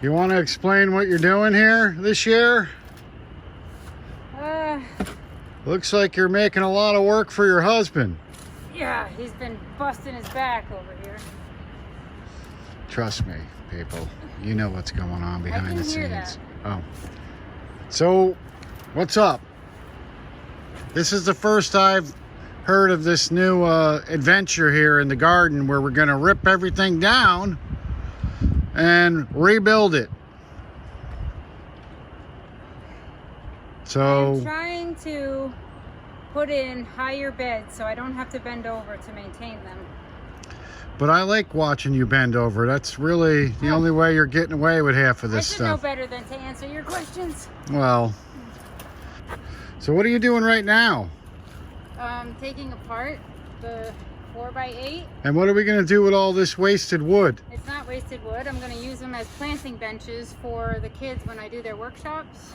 You want to explain what you're doing here this year? Looks like you're making a lot of work for your husband. Yeah, he's been busting his back over here. Trust me, people. You know what's going on behind the scenes. That. Oh. So, what's up? This is the first I've heard of this new adventure here in the garden where we're going to rip everything down and rebuild it. So I'm trying to put in higher beds so I don't have to bend over to maintain them. But I like watching you bend over. That's really the only way you're getting away with half of this stuff. I should know better than to answer your questions. Well, so what are you doing right now? Taking apart the 4x8. And what are we going to do with all this wasted wood? It's not wasted wood. I'm going to use them as planting benches for the kids when I do their workshops.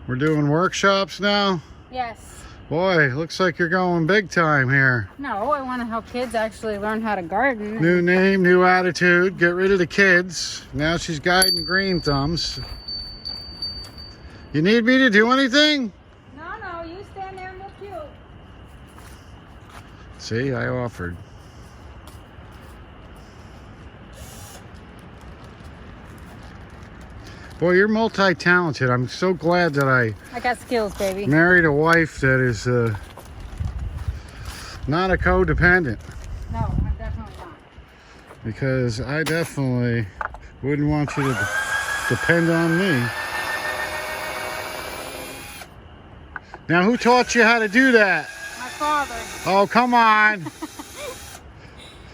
We're doing workshops now? Yes. Boy, looks like you're going big time here. No, I want to help kids actually learn how to garden. New name, new attitude. Get rid of the kids. Now she's guiding green thumbs. You need me to do anything? No, you stand there and look cute. See, I offered. Boy, you're multi-talented. I'm so glad that I got skills, baby. Married a wife that is not a codependent. No, I'm definitely not. Because I definitely wouldn't want you to depend on me. Now, who taught you how to do that? My father. Oh, come on.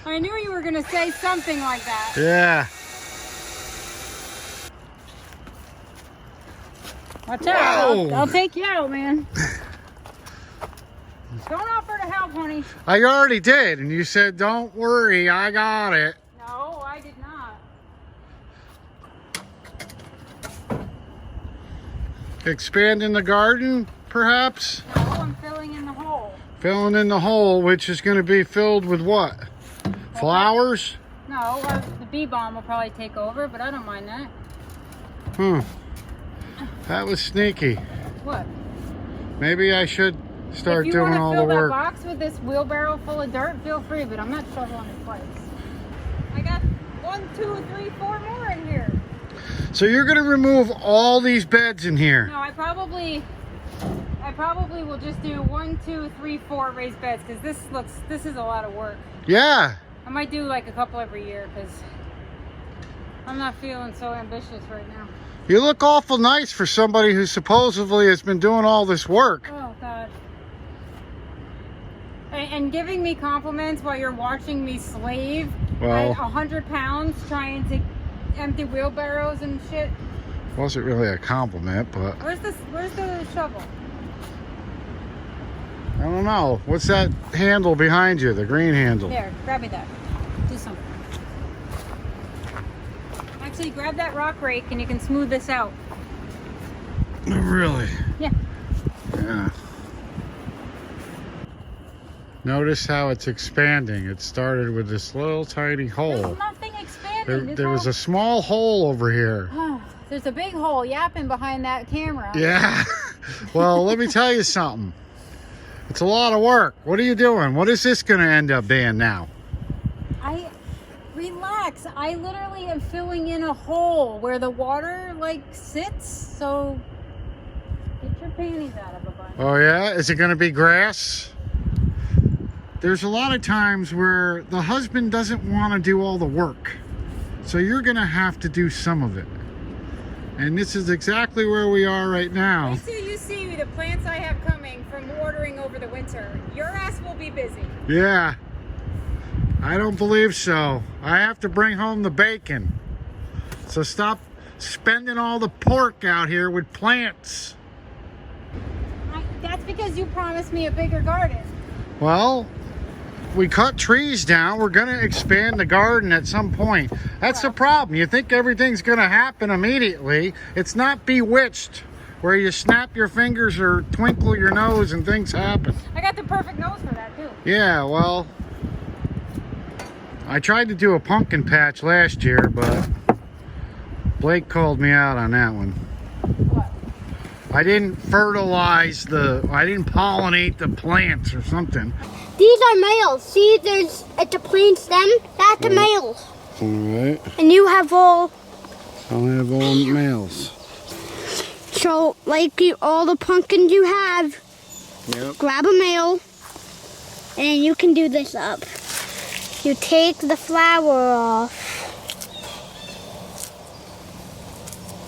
I knew you were going to say something like that. Yeah. Watch out. I'll take you out, man. Don't offer to help, honey. I already did, and you said, don't worry, I got it. No, I did not. Expanding the garden, perhaps? No, I'm filling in the hole. Filling in the hole, which is going to be filled with what? Flowers? No, the bee balm will probably take over, but I don't mind that. That was sneaky. What? Maybe I should start doing all the work. If you want to fill that box with this wheelbarrow full of dirt, feel free, but I'm not shoveling it twice. I got 1, 2, 3, 4 more in here. So you're going to remove all these beds in here? No, I probably will just do 1, 2, 3, 4 raised beds because this is a lot of work. Yeah. I might do like a couple every year because I'm not feeling so ambitious right now. You look awful nice for somebody who supposedly has been doing all this work. Oh, God. And giving me compliments while you're watching me slave at 100 pounds trying to empty wheelbarrows and shit. Wasn't really a compliment, but... Where's the shovel? I don't know. What's that handle behind you, the green handle? There, grab me that. Do something. Actually, grab that rock rake and you can smooth this out. Really? Yeah. Yeah. Notice how it's expanding. It started with this little tiny hole. There's nothing expanding. There was a small hole over here. There's a big hole yapping behind that camera. Yeah. Well, let me tell you something. It's a lot of work. What are you doing? What is this going to end up being now? Relax. I literally am filling in a hole where the water sits. So get your panties out of a bunch. Oh yeah? Is it going to be grass? There's a lot of times where the husband doesn't want to do all the work. So you're going to have to do some of it. And this is exactly where we are right now. Wait till you see the plants I have coming from ordering over the winter. Your ass will be busy. Yeah. I don't believe so. I have to bring home the bacon. So stop spending all the pork out here with plants. That's because you promised me a bigger garden. Well, we cut trees down. We're going to expand the garden at some point. That's the problem. You think everything's going to happen immediately. It's not Bewitched, where you snap your fingers or twinkle your nose and things happen. I got the perfect nose for that, too. Yeah, well, I tried to do a pumpkin patch last year, but Blake called me out on that one. What? I didn't I didn't pollinate the plants or something. These are males. See, it's a plain stem. That's a male. Alright. And you have all. I'll have all males. So, like all the pumpkins you have, Yep. grab a male, and you can do this up. You take the flower off.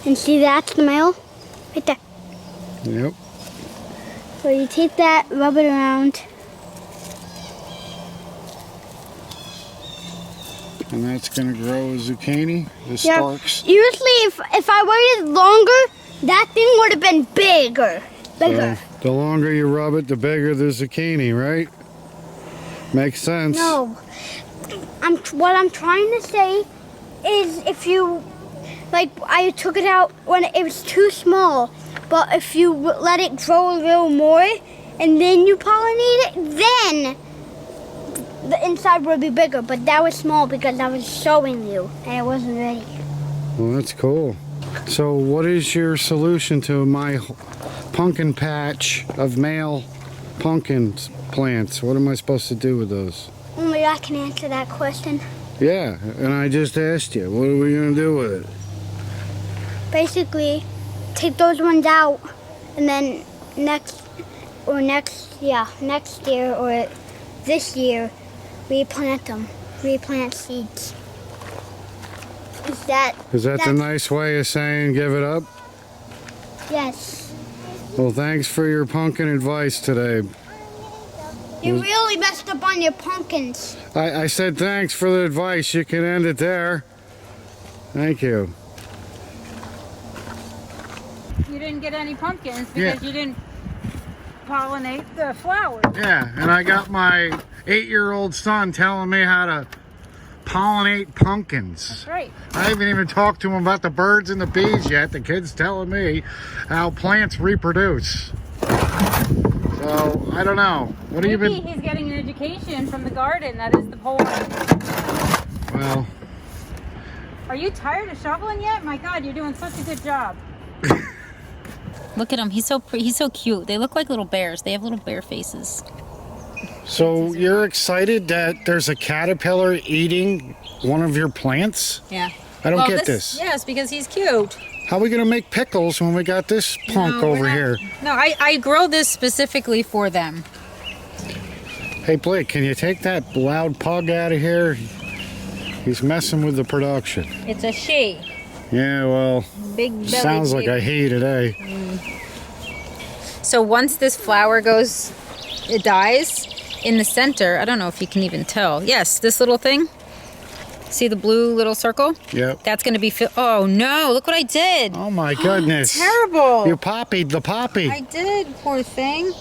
And see, that's the male? Right there. Yep. So you take that, rub it around. And that's going to grow a zucchini, the Yep. stalks. Usually, if I waited longer, that thing would have been bigger. So, the longer you rub it, the bigger the zucchini, right? Makes sense. No. What I'm trying to say is if you, like, I took it out when it was too small, but if you let it grow a little more and then you pollinate it, then the inside would be bigger. But that was small because I was showing you and it wasn't ready. Well, that's cool. So what is your solution to my pumpkin patch of male pumpkin plants? What am I supposed to do with those? Only I can answer that question. Yeah, and I just asked you, what are we going to do with it? Basically, take those ones out and then next year or this year, replant them. Replant seeds. Is that the nice way of saying give it up? Yes. Well, thanks for your pumpkin advice today. You really messed up on your pumpkins. I said thanks for the advice. You can end it there. Thank you. You didn't get any pumpkins because you didn't pollinate the flowers. Yeah, and I got my 8-year-old son telling me how to pollinate pumpkins. That's right. I haven't even talked to him about the birds and the bees yet. The kid's telling me how plants reproduce. So, I don't know. What have you Maybe been... he's getting an education from the garden. That is the point. Well... Are you tired of shoveling yet? My God, you're doing such a good job. Look at him. He's so cute. They look like little bears. They have little bear faces. So, you're excited that there's a caterpillar eating one of your plants? Yeah. I don't get this. Yes, because he's cute. How are we going to make pickles when we got this punk over here? No, I grow this specifically for them. Hey, Blake, can you take that loud pug out of here? He's messing with the production. It's a she. Yeah, well, Big belly sounds like a he today. So once this flower goes, it dies, in the center, I don't know if you can even tell. Yes, this little thing. See the blue little circle? Yep. That's going to be oh no, look what I did. Oh my goodness. Terrible. You poppied the poppy. I did, poor thing.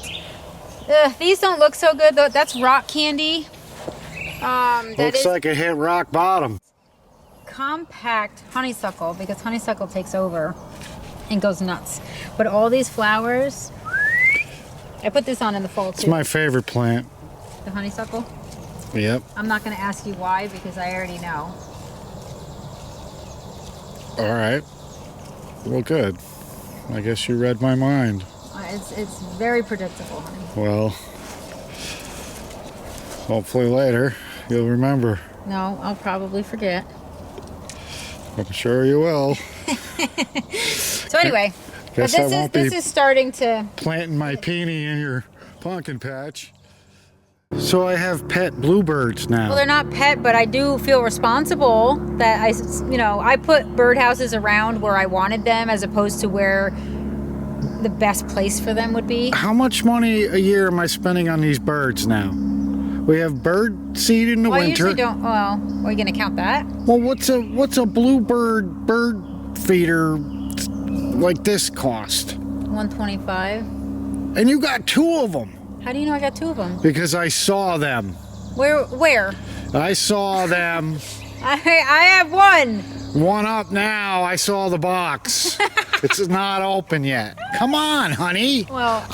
Ugh, these don't look so good though. That's rock candy. Looks like it hit rock bottom. Compact honeysuckle, because honeysuckle takes over and goes nuts. But all these flowers, I put this on in the fall too. It's my favorite plant. The honeysuckle. Yep. I'm not going to ask you why because I already know. All right. Well, good. I guess you read my mind. It's very predictable, honey. Well, hopefully later you'll remember. No, I'll probably forget. I'm sure you will. So anyway, but this is starting to planting my peony in your pumpkin patch. So I have pet bluebirds now. Well, they're not pet, but I do feel responsible that I put birdhouses around where I wanted them as opposed to where the best place for them would be. How much money a year am I spending on these birds now? We have bird seed in the I winter. usually don't. Well, are you going to count that? Well, what's a bluebird bird feeder like this cost? $125. And you got 2 of them. How do you know I got 2 of them? Because I saw them. Where? I saw them. I have 1. One up now. I saw the box. It's not open yet. Come on, honey. Well,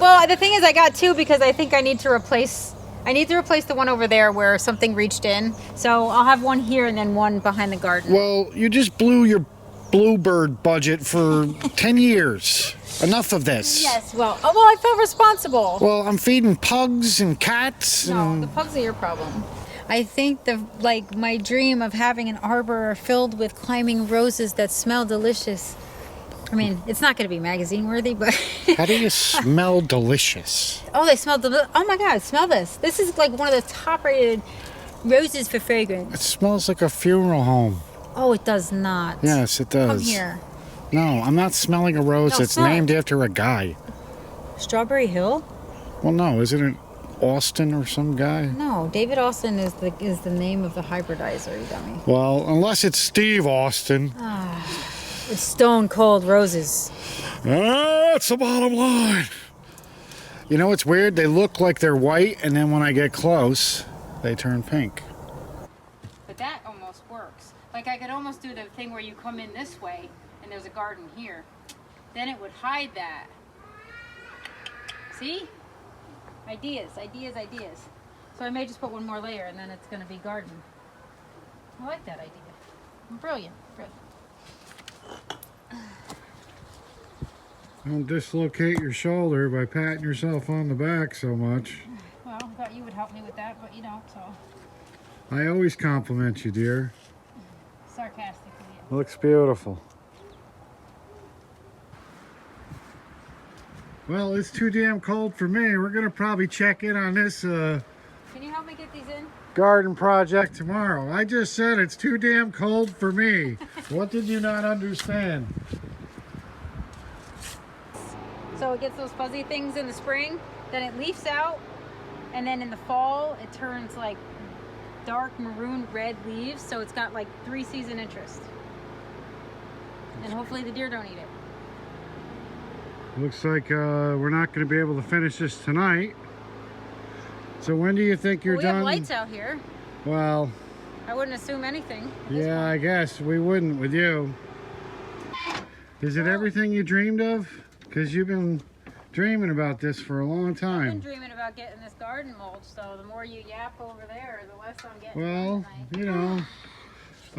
Well, the thing is, I got 2 because I think I need to replace the one over there where something reached in. So I'll have 1 here and then 1 behind the garden. Well, you just blew your Bluebird budget for 10 years. Enough of this. Yes, well, I feel responsible. Well, I'm feeding pugs and cats. No, And the pugs are your problem. I think my dream of having an arbor filled with climbing roses that smell delicious. I mean, it's not going to be magazine worthy, but how do you smell delicious? oh, they smell delicious. Oh my God, smell this. This is like one of the top rated roses for fragrance. It smells like a funeral home. Oh, it does not. Yes, it does. Come here. No, I'm not smelling a rose No, that's smell it. named after a guy. Strawberry Hill? Well, no, isn't it Austin or some guy? No, David Austin is the name of the hybridizer, you dummy. Well, unless it's Steve Austin. It's stone cold roses. That's the bottom line. You know what's weird? They look like they're white, and then when I get close, they turn pink. But that almost works. Like I could almost do the thing where you come in this way and there's a garden here. Then it would hide that. See? Ideas. So I may just put one more layer and then it's going to be garden. I like that idea. Brilliant. Don't dislocate your shoulder by patting yourself on the back so much. Well, I thought you would help me with that, but you don't, so. I always compliment you, dear. Sarcastically. Looks beautiful. Well, it's too damn cold for me. We're going to probably check in on this Can you help me get these in? garden project tomorrow. I just said it's too damn cold for me. What did you not understand? So it gets those fuzzy things in the spring, then it leaves out, and then in the fall it turns like dark maroon red leaves, so it's got like 3 season interest. And hopefully the deer don't eat it. Looks like we're not going to be able to finish this tonight. So when do you think you're We done? have lights out here. Well, I wouldn't assume anything. at this yeah, I point. guess we wouldn't with you. Is it everything you dreamed of? Because you've been dreaming about this for a long I've been time. dreaming about getting this garden mulch, so the more you yap over there, the less I'm getting Well, done tonight. you know,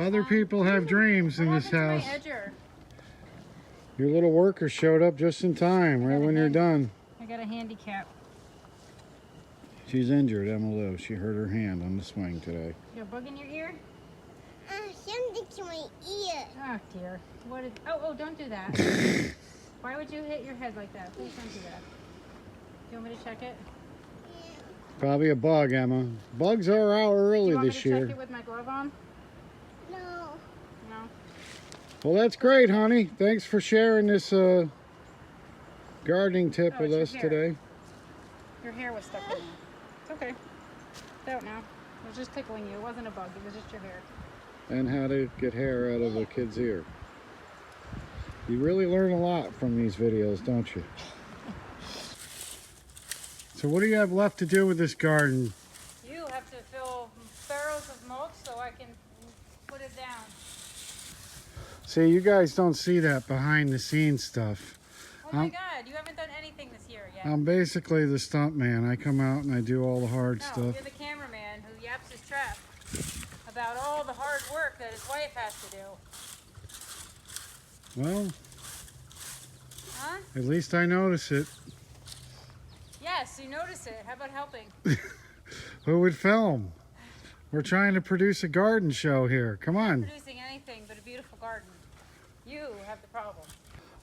other people have dreams in What this happened house. to my edger? Your little worker showed up just in time, right when you're done. I got a handicap. She's injured, Emma Lou. She hurt her hand on the swing today. You got a bug in your ear? Something to my ear. Oh dear. What is? Oh, don't do that. Why would you hit your head like that? Please don't do that. Do you want me to check it? Probably a bug, Emma. Bugs are out Do early you want this me to year. check it with my glove on? No. No. Well, that's great, honey. Thanks for sharing this gardening tip Oh, with it's us your hair. today. Your hair was stuck in there. It's okay. It's out now. It was just tickling you. It wasn't a bug. It was just your hair. And how to get hair out of a kid's ear. You really learn a lot from these videos, don't you? So what do you have left to do with this garden? You have to fill barrels of mulch so I can put it down. See, you guys don't see that behind the scenes stuff. Oh my God, you haven't done anything this year yet. I'm basically the stunt man. I come out and I do all the hard No, stuff. you're the cameraman who yaps his trap about all the hard work that his wife has to do. Well, Huh? at least I notice it. Yes, you notice it. How about helping? Who would film? We're trying to produce a garden show here. Come on. Producing anything but a beautiful garden. You have the problem.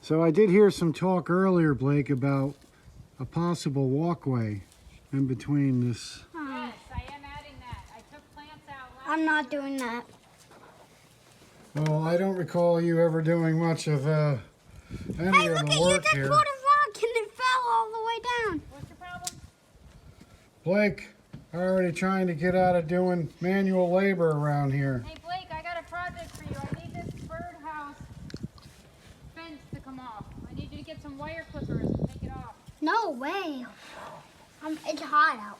So I did hear some talk earlier, Blake, about a possible walkway in between this. Yes, I am adding that. I took plants out last I'm not doing that. Well, I don't recall you ever doing much of any Hey, of look the at you work just here. put a rock and it fell all the way down. What's your problem? Blake, already trying to get out of doing manual labor around here. Hey Blake, I got a project for you. I need this birdhouse fence to come off. I need you to get some wire clippers and take it off. No way. It's hot out.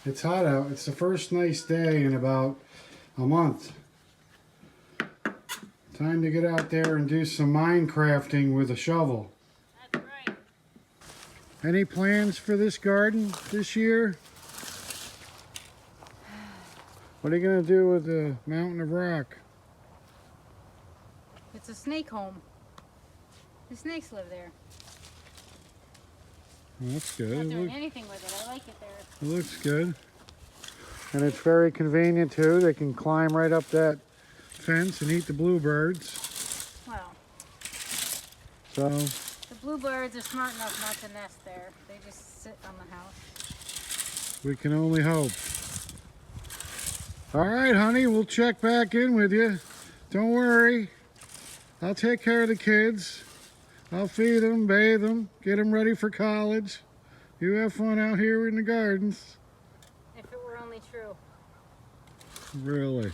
It's hot out. It's the first nice day in about a month. Time to get out there and do some Minecrafting with a shovel. That's right. Any plans for this garden this year? What are you going to do with the mountain of rock? It's It's a snake home. The snakes live there. Well, that's good. Not doing anything with it. I like it there. It looks good. And it's very convenient too. They can climb right up that fence and eat the bluebirds. Well, So the bluebirds are smart enough not to nest there. They just sit on the house. we can only hope. All right, honey, we'll check back in with you. Don't worry. I'll take care of the kids. I'll feed them, bathe them, get them ready for college. You have fun out here in the gardens. If it were only true. Really?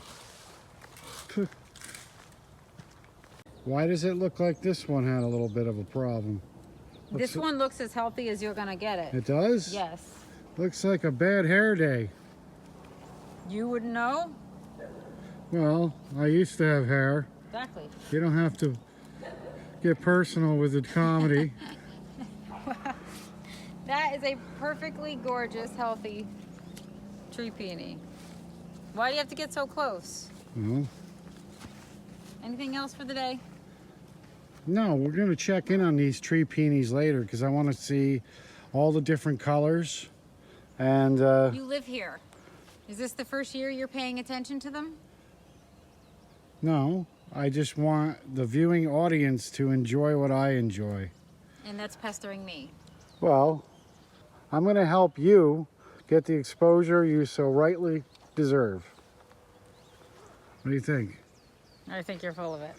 Why does it look like this one had a little bit of a problem? This one looks as healthy as you're gonna get it. It does? Yes. Looks like a bad hair day. You wouldn't know? Well, I used to have hair. Exactly. You don't have to get personal with the comedy. That is a perfectly gorgeous, healthy tree peony. Why do you have to get so close? Well, Anything else for the day? no, we're going to check in on these tree peonies later because I want to see all the different colors. And You live here. Is this the first year you're paying attention to them? no, I just want the viewing audience to enjoy what I enjoy. And that's pestering me. Well, I'm going to help you get the exposure you so rightly deserve. What do you think? I think you're full of it.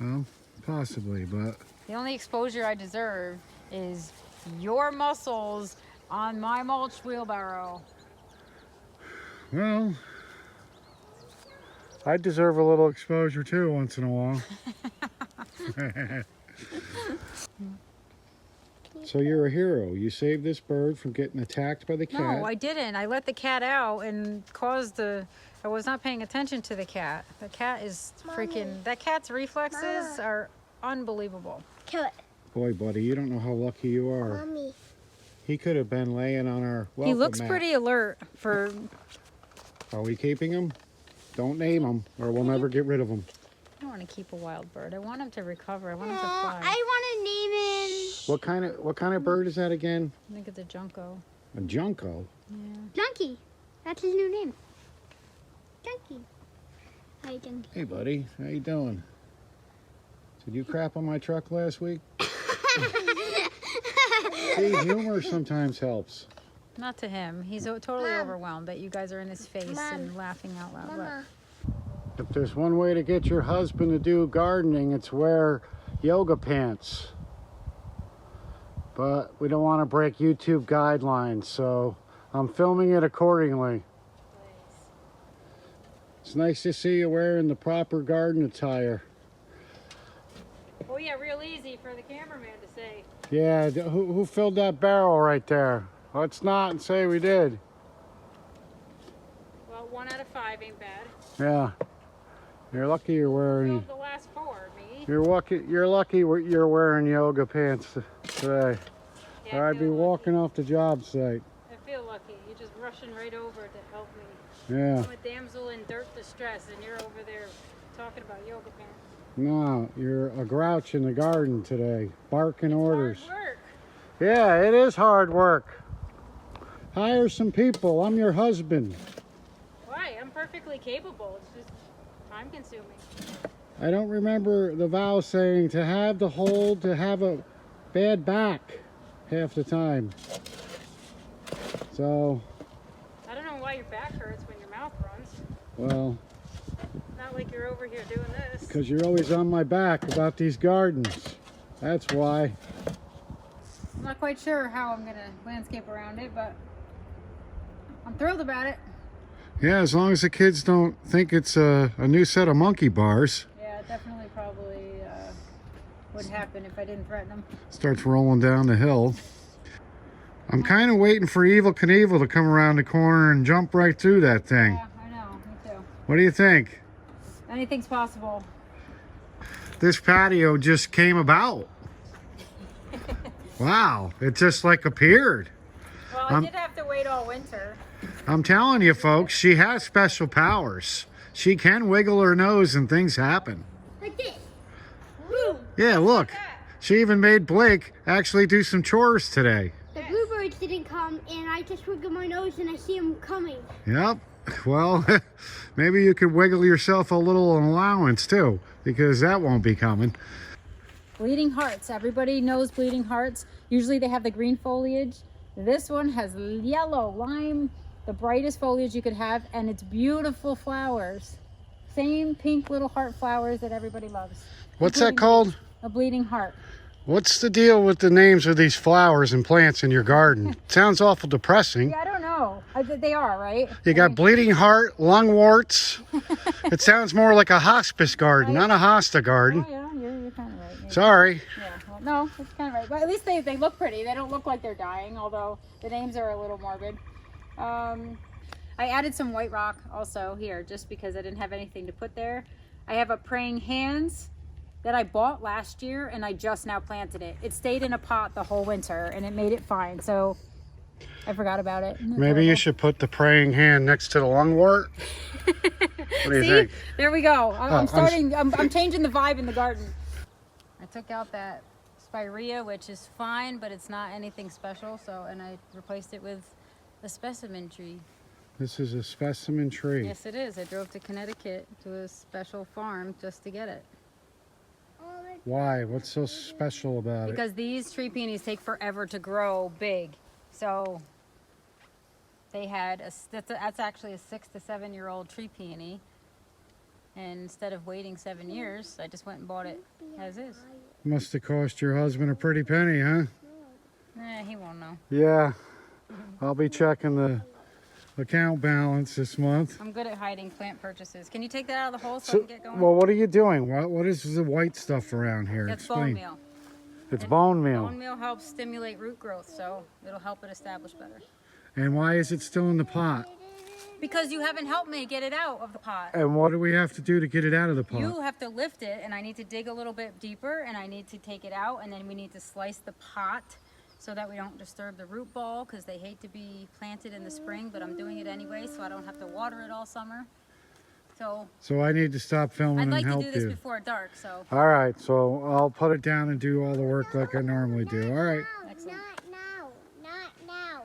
Well, possibly, but The only exposure I deserve is your muscles on my mulch wheelbarrow. well, I deserve a little exposure too once in a while. So you're a hero. You saved this bird from getting attacked by the cat. No, I didn't. I let the cat out and caused the... I was not paying attention to the cat. The cat is freaking... That cat's reflexes are unbelievable. Kill it. Boy, buddy, you don't know how lucky you are. Mommy. He could have been laying on our welcome He looks mat. pretty alert for... Are we keeping him? Don't name him, or we'll never get rid of him. I don't want to keep a wild bird. I want him to recover. I want him to fly. I want to name him What kind of bird is that again? I think it's a junco. A junco. Yeah. Junkie. That's his new name. Junkie. Hi, Junkie. Hey, buddy, how you doing? Did you crap on my truck last week? See, humor sometimes helps. Not to him. He's totally overwhelmed that you guys are in his face and laughing out loud. Mama. If there's one way to get your husband to do gardening, it's wear yoga pants. But we don't want to break YouTube guidelines, so I'm filming it accordingly. It's nice to see you wearing the proper garden attire. Oh yeah, real easy for the cameraman to say. Yeah, who filled that barrel right there? Let's not say we did. Well, 1 out of 5 ain't bad. Yeah, you're lucky you're wearing. Filled the last 4, me. You're lucky you're wearing yoga pants today. Yeah, Or I I'd be feel walking off the job site. I feel lucky. You're just rushing right over to help me. Yeah. I'm a damsel in dirt distress, and you're over there talking about yoga pants. No, you're a grouch in the garden today, barking orders. Hard work. Yeah, it is hard work. Hire some people. I'm your husband. Why? I'm perfectly capable. It's just time consuming. I don't remember the vow saying to have the hold, to have a bad back half the time. So, I don't know why your back hurts when your mouth runs. well, Not like you're over here doing this. because you're always on my back about these gardens. That's why. I'm not quite sure how I'm gonna landscape around it, but I'm thrilled about it. Yeah, as long as the kids don't think it's a new set of monkey bars. Yeah, it definitely probably would happen if I didn't threaten them. Starts rolling down the hill. I'm kind of waiting for Evel Knievel to come around the corner and jump right through that thing. Yeah, I know. Me too. What do you think? Anything's possible. This patio just came about. Wow, it just like appeared. Well, I did have to wait all winter. I'm telling you folks, she has special powers. She can wiggle her nose and things happen. Like this. Yeah, look. She even made Blake actually do some chores today. The bluebirds didn't come, and I just wiggled my nose and I see them coming. Yep. Well, maybe you could wiggle yourself a little allowance too, because that won't be coming. Bleeding hearts. Everybody knows bleeding hearts. Usually they have the green foliage. This one has yellow, lime, the brightest foliage you could have, and it's beautiful flowers. Same pink little heart flowers that everybody loves. What's that called? A bleeding heart. What's the deal with the names of these flowers and plants in your garden? Sounds awful depressing. Yeah, I don't know. They are, right? You got bleeding heart, lungworts. It sounds more like a hospice garden, not a hosta garden. Oh, yeah, you're kind of right. Maybe. Sorry. Yeah, well, no, it's kind of right. But at least they look pretty. They don't look like they're dying, although the names are a little morbid. I added some white rock also here, just because I didn't have anything to put there. I have a praying hands that I bought last year, and I just now planted it. It stayed in a pot the whole winter, and it made it fine, so I forgot about it. Maybe you should put the praying hand next to the lungwort. What do you think? There we go. I'm changing the vibe in the garden. I took out that spirea, which is fine, but it's not anything special, and I replaced it with the specimen tree. This is a specimen tree. Yes, it is. I drove to Connecticut to a special farm just to get it. Why? What's so special about it? Because these tree peonies take forever to grow big. So they had that's actually a 6 to 7 year old tree peony. And instead of waiting 7 years, I just went and bought it as is. Must have cost your husband a pretty penny, huh? He won't know. Yeah. I'll be checking the account balance this month. I'm good at hiding plant purchases. Can you take that out of the hole so I can get going? Well, what are you doing? What is the white stuff around here? That's Explain. bone meal. It's bone meal. Bone meal helps stimulate root growth, so it'll help it establish better. And why is it still in the pot? Because you haven't helped me get it out of the pot. And what do we have to do to get it out of the pot? You have to lift it, and I need to dig a little bit deeper, and I need to take it out, and then we need to slice the pot so that we don't disturb the root ball, because they hate to be planted in the spring, but I'm doing it anyway, so I don't have to water it all summer. So I need to stop filming I'd like and help to do this you. before dark, so. All right, so I'll put it down and do all the work like I normally do. All right. Excellent. Not now.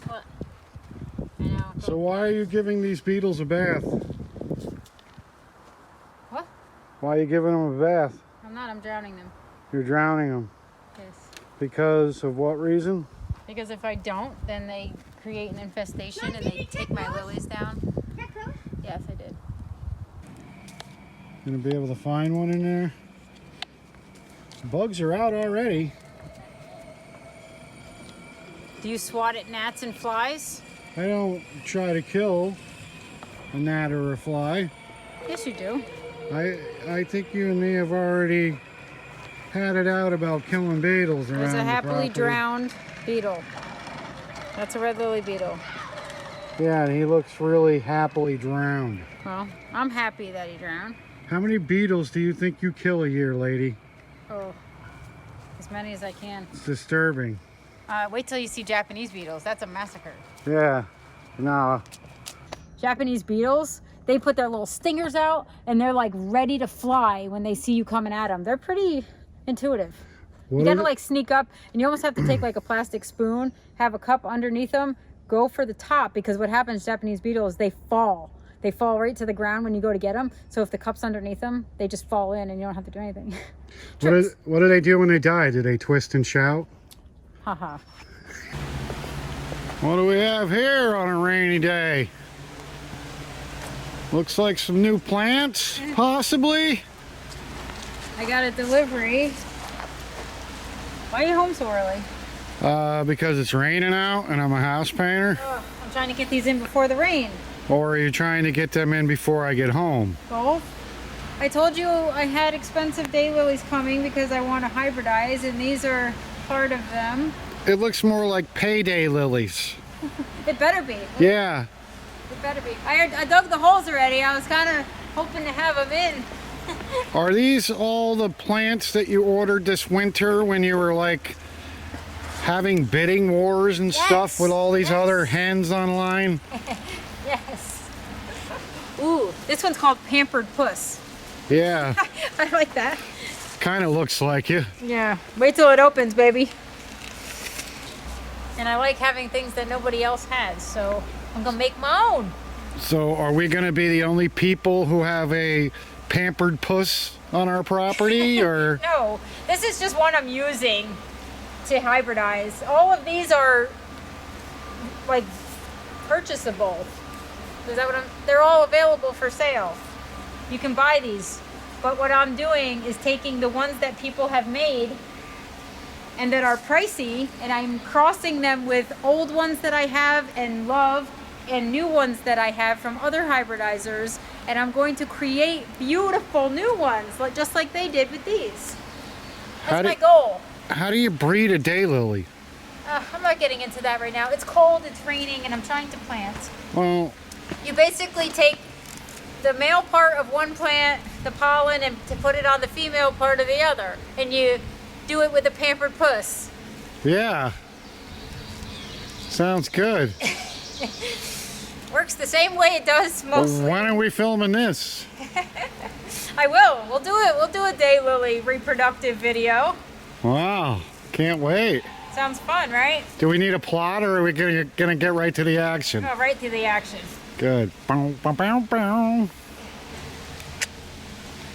What? I know. So why are you giving these beetles a bath? What? Why are you giving them a bath? I'm not, I'm drowning them. You're drowning them. Yes. Because of what reason? Because if I don't, then they create an infestation and they take my lilies down. Yes, I did. Gonna be able to find one in there? Bugs are out already. Do you swat at gnats and flies? I don't try to kill a gnat or a fly. Yes, you do. I think you and me have already had it out about killing beetles around There's a the happily property. drowned beetle. That's a red lily beetle. Yeah, and he looks really happily drowned. Well, I'm happy that he drowned. How many beetles do you think you kill a year, lady? Oh, as many as I can. It's disturbing. Wait till you see Japanese beetles. That's a massacre. Yeah, no. Japanese beetles, they put their little stingers out and they're like ready to fly when they see you coming at them. They're pretty intuitive. You gotta like sneak up, and you almost have to take like a plastic spoon, have a cup underneath them, go for the top, because what happens, Japanese beetles, they fall. They fall right to the ground when you go to get them. So if the cup's underneath them, they just fall in and you don't have to do anything. What do they do when they die? Do they twist and shout? Haha. What do we have here on a rainy day? Looks like some new plants, possibly. I got a delivery. Why are you home so early? Because it's raining out and I'm a house painter. I'm trying to get these in before the rain. Or are you trying to get them in before I get home? Both. I told you I had expensive daylilies coming because I want to hybridize, and these are part of them. It looks more like payday lilies. It better be. Yeah. It better be. I dug the holes already. I was kind of hoping to have them in. Are these all the plants that you ordered this winter when you were like having bidding wars and stuff with all these other hens online? Yes. Ooh, this one's called Pampered Puss. Yeah, I like that. kind of looks like you. Yeah. Wait till it opens, baby. And I like having things that nobody else has, so I'm gonna make my own. So are we going to be the only people who have a pampered puss on our property, or? No, this is just one I'm using to hybridize. All of these are like purchasable. Is that what they're all available for sale. You can buy these. But what I'm doing is taking the ones that people have made and that are pricey, and I'm crossing them with old ones that I have and love and new ones that I have from other hybridizers, and I'm going to create beautiful new ones, just like they did with these. That's my goal. How do you breed a daylily? I'm not getting into that right now. It's cold, it's raining, and I'm trying to plant. Well, You basically take the male part of one plant, the pollen, and to put it on the female part of the other, and you do it with a pampered puss. yeah. Sounds good. Works the same way it does mostly. Well, when are we filming this? I will. We'll do it. We'll do a daylily reproductive video. Wow, can't wait. Sounds fun, right? Do we need a plot, or are we gonna get right to the action? Go right to the action. Good. Bow, bow, bow, bow.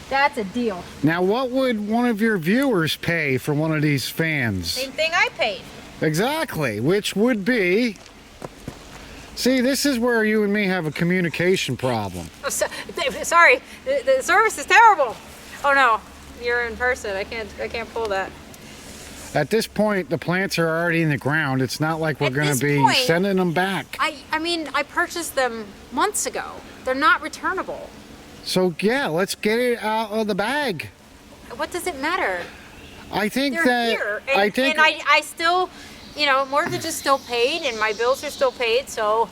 That's a deal. Now, what would one of your viewers pay for one of these fans? Same thing I paid. Exactly, which would be... See, this is where you and me have a communication problem. Oh, sorry, the service is terrible. Oh no, you're in person. I can't pull that. At this point, the plants are already in the ground. It's not like we're At going this to be point, sending them back. I mean, I purchased them months ago. They're not returnable. So, yeah, let's get it out of the bag. What does it matter? I think They're that... here, and I still, you know, mortgage is still paid, and my bills are still paid. So,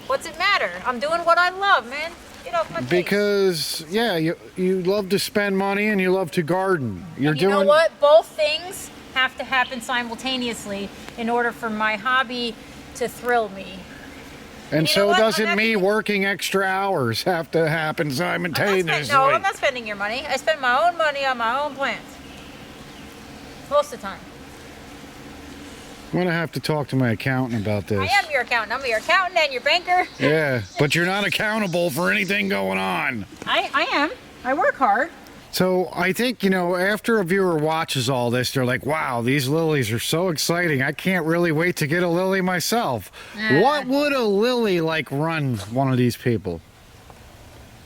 what's it matter? I'm doing what I love, man. Get off my face. Because, yeah, you love to spend money and you love to garden. You know what? Both things have to happen simultaneously in order for my hobby to thrill me. And you know so what? doesn't me working extra hours have to happen simultaneously. I'm not spending your money. I spend my own money on my own plants. Most of the time. I'm going to have to talk to my accountant about this. I am your accountant. I'm your accountant and your banker. Yeah, but you're not accountable for anything going on. I am. I work hard. So I think, you know, after a viewer watches all this, they're like, wow, these lilies are so exciting. I can't really wait to get a lily myself. What would a lily like run one of these people?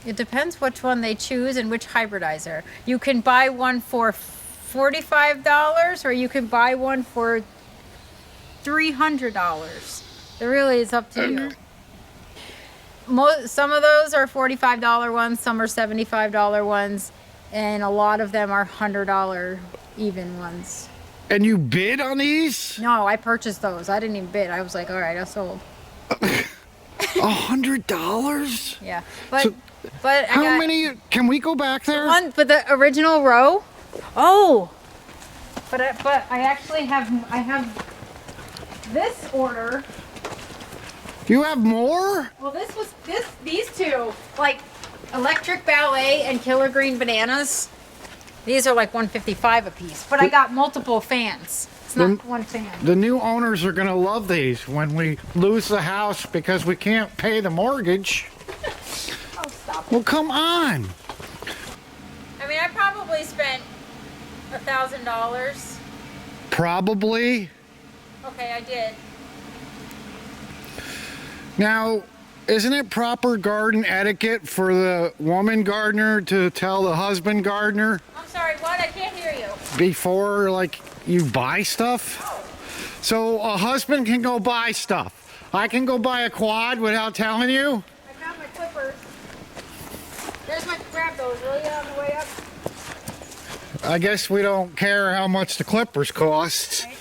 It depends which one they choose and which hybridizer. You can buy one for $45 or you can buy one for $300. It really is up to you. Some of those are $45 ones, some are $75 ones, and a lot of them are $100 even ones. And you bid on these? No, I purchased those. I didn't even bid. I was like, all right, I sold. $100? Yeah, but I how got many? Can we go back there? but the original row. Oh, but I actually have this order. You have more? Well, these two, like Electric Ballet and Killer Green Bananas. These are like $155 a piece, but I got multiple fans. It's not one fan. The new owners are going to love these when we lose the house because we can't pay the mortgage. Oh, stop. Well, come on. I mean, I probably spent $1,000. Probably. Okay, I did. Now, isn't it proper garden etiquette for the woman gardener to tell the husband gardener I'm sorry, what? I can't hear you. before, like, you buy stuff? So a husband can go buy stuff. I can go buy a quad without telling you? I found my clippers. Grab those, will you, on the way up? I guess we don't care how much the clippers cost. I